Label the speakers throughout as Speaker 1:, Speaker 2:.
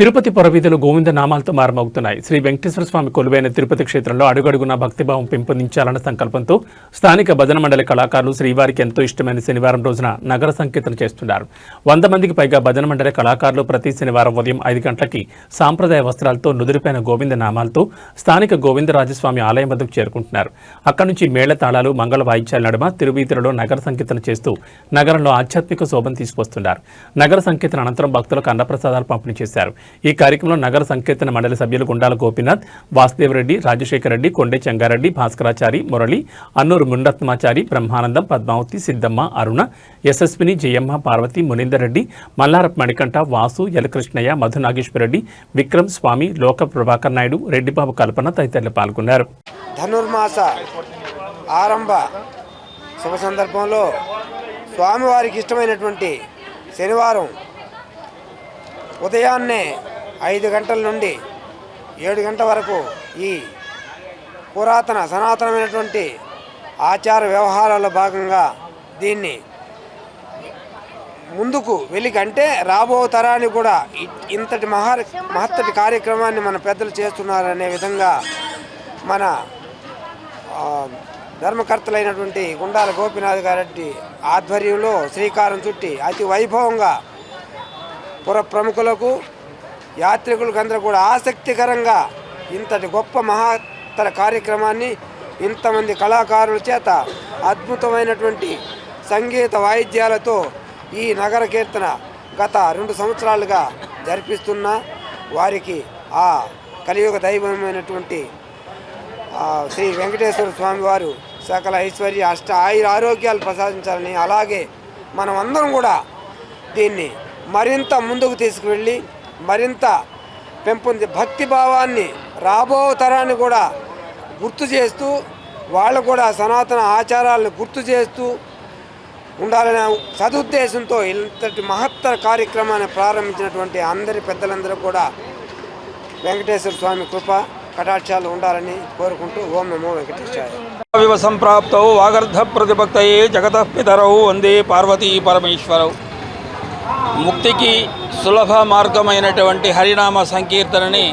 Speaker 1: తిరుపతి పురవీధులు గోవింద నామాలతో మారుమోగుతున్నాయి. శ్రీ వెంకటేశ్వర స్వామి కొలువైన తిరుపతి క్షేత్రంలో అడుగడుగునా భక్తిభావం పెంపొందించాలన్న సంకల్పంతో స్థానిక భజన మండలి కళాకారులు శ్రీవారికి ఎంతో ఇష్టమైన శనివారం రోజున నగర సంకీర్తన చేస్తున్నారు. 100 మందికి పైగా భజన మండలి కళాకారులు ప్రతి శనివారం ఉదయం 5 గంటలకి సాంప్రదాయ వస్త్రాలతో నుదురిపైన గోవింద నామాలతో స్థానిక గోవిందరాజస్వామి ఆలయం వద్దకు చేరుకుంటున్నారు. అక్కడి నుంచి మేళ తాళాలు, మంగళ వాయిద్యాల నడుమ తిరువీధులలో నగర సంకీర్తన చేస్తూ నగరంలో ఆధ్యాత్మిక శోభను తీసుకొస్తున్నారు. నగర సంకీర్తన అనంతరం భక్తులకు అన్నప్రసాదాలు పంపిణీ చేశారు. ఈ కార్యక్రమంలో నగర సంకీర్తన మండలి సభ్యులు గుండాల గోపీనాథ్, వాసుదేవరెడ్డి, రాజశేఖర రెడ్డి, కొండే చెంగారెడ్డి, భాస్కరాచారి, మురళి, అన్నూరు మునిరత్నమాచారి, బ్రహ్మానందం, పద్మావతి, సిద్దమ్మ, అరుణ, యశస్విని, జయమ్మ, పార్వతి, మునీందర్ రెడ్డి, మల్లారప్ మణికంఠ, వాసు, యలకృష్ణయ్య, మధు నాగేశ్వరరెడ్డి, విక్రమ్, స్వామి, లోక ప్రభాకర్ నాయుడు, రెడ్డిబాబు, కల్పన తదితరులు పాల్గొన్నారు.
Speaker 2: ధనుర్మాస ఆరంభ శుభ సందర్భంలో స్వామివారికి ఇష్టమైనటువంటి శనివారం ఉదయాన్నే 5 గంటల నుండి 7 గంటల వరకు ఈ పురాతన సనాతనమైనటువంటి ఆచార వ్యవహారాల్లో భాగంగా దీన్ని ముందుకు వెలికంటే రాబో తరానికి కూడా ఇంతటి మహత్తటి కార్యక్రమాన్ని మన పెద్దలు చేస్తున్నారనే విధంగా మన ధర్మకర్తలైనటువంటి గుండాల గోపీనాథ్ గారి ఆధ్వర్యంలో శ్రీకారం చుట్టి అతి వైభవంగా పుర ప్రముఖులకు, యాత్రికులకు అందరూ కూడా ఆసక్తికరంగా ఇంతటి గొప్ప మహత్తర కార్యక్రమాన్ని ఇంతమంది కళాకారుల చేత అద్భుతమైనటువంటి సంగీత వాయిద్యాలతో ఈ నగర కీర్తన గత 2 సంవత్సరాలుగా జరిపిస్తున్న వారికి ఆ కలియుగ దైవమైనటువంటి శ్రీ వెంకటేశ్వర స్వామి వారు సకల ఐశ్వర్య అష్ట ఆయుర ఆరోగ్యాలు ప్రసాదించాలని, అలాగే మనం అందరం కూడా దీన్ని మరింత ముందుకు తీసుకువెళ్ళి మరింత భక్తి భావాన్ని రాబో తరాన్ని కూడా గుర్తు చేస్తూ వాళ్ళు కూడా సనాతన ఆచారాలను గుర్తు చేస్తూ ఉండాలనే సదుద్దేశంతో ఇంతటి మహత్తర కార్యక్రమాన్ని ప్రారంభించినటువంటి అందరి పెద్దలందరూ కూడా వెంకటేశ్వర స్వామి కృప కటాక్షాలు ఉండాలని కోరుకుంటూ ఓం నమో వెంకటేశ్వరాయ.
Speaker 3: వివ సంప్రాప్తౌ వాగర్ధ ప్రతిపత్తయే జగతః పితరౌ వందే పార్వతీ పరమేశ్వరౌ. ముక్తికి సులభ మార్గమైనటువంటి హరినామ సంకీర్తనని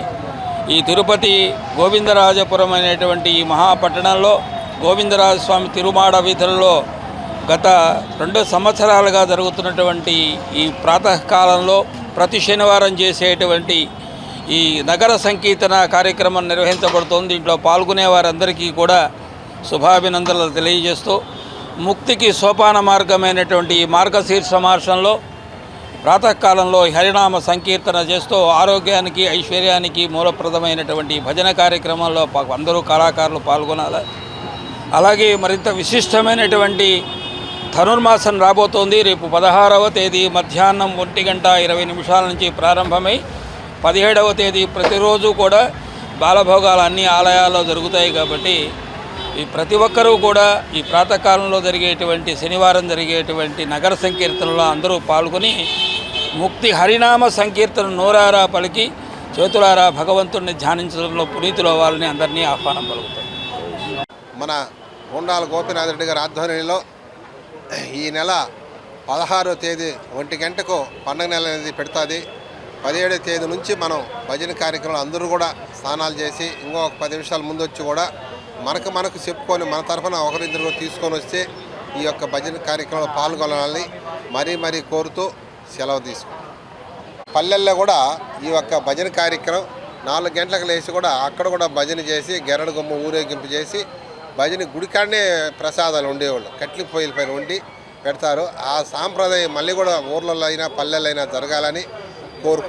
Speaker 3: ఈ తిరుపతి గోవిందరాజపురం అనేటువంటి ఈ మహాపట్టణంలో గోవిందరాజస్వామి తిరుమాడ వీధులలో గత 2 సంవత్సరాలుగా జరుగుతున్నటువంటి ఈ ప్రాతకాలంలో ప్రతి శనివారం చేసేటువంటి ఈ నగర సంకీర్తన కార్యక్రమం నిర్వహించబడుతోంది. దీంట్లో పాల్గొనే వారందరికీ కూడా శుభాభినందనలు తెలియజేస్తూ ముక్తికి సోపాన మార్గమైనటువంటి ఈ మార్గశీర్ష మాసంలో ప్రాతకాలంలో హరినామ సంకీర్తన చేస్తూ ఆరోగ్యానికి, ఐశ్వర్యానికి మూలప్రదమైనటువంటి భజన కార్యక్రమంలో అందరూ కళాకారులు పాల్గొనాలి. అలాగే మరింత విశిష్టమైనటువంటి ధనుర్మాసం రాబోతోంది. రేపు 16వ తేదీ మధ్యాహ్నం 1:20 నుంచి ప్రారంభమై 17వ తేదీ ప్రతిరోజు కూడా బాలభోగాలు అన్ని ఆలయాల్లో జరుగుతాయి. కాబట్టి ఈ ప్రతి ఒక్కరూ కూడా ఈ ప్రాతకాలంలో జరిగేటువంటి శనివారం జరిగేటువంటి నగర సంకీర్తనలో అందరూ పాల్గొని ముక్తి హరినామ సంకీర్తన నోరారా పలికి చేతులారా భగవంతుడిని ధ్యానించడంలో పునీతులు అవ్వాలని అందరినీ ఆహ్వానం పలుకుతారు.
Speaker 4: మన గుండాల గోపీనాథ్ రెడ్డి గారి ఆధ్వర్యంలో ఈ నెల 16వ తేదీ 1 గంటకు పండుగ నెల అనేది పెడుతుంది. 17వ తేదీ నుంచి మనం భజన కార్యక్రమాలు అందరూ కూడా స్నానాలు చేసి ఇంకొక 10 నిమిషాల ముందు వచ్చి కూడా మనకు చెప్పుకొని మన తరఫున ఒకరిద్దరు తీసుకొని వస్తే ఈ యొక్క భజన కార్యక్రమంలో పాల్గొనాలని మరీ కోరుతూ సెలవు తీసుకుంటాం. పల్లెల్లో కూడా ఈ యొక్క భజన కార్యక్రమం 4 గంటలకు లేచి కూడా అక్కడ కూడా భజన చేసి గెరడు గుమ్మ ఊరేగింపు చేసి భజన గుడికాడనే ప్రసాదాలు ఉండేవాళ్ళు కట్లి పొయ్యిల పైన ఉండి పెడతారు. ఆ సాంప్రదాయం మళ్ళీ కూడా ఊర్లలో అయినా పల్లెల్లో అయినా జరగాలని కోరుకుంటున్నాం.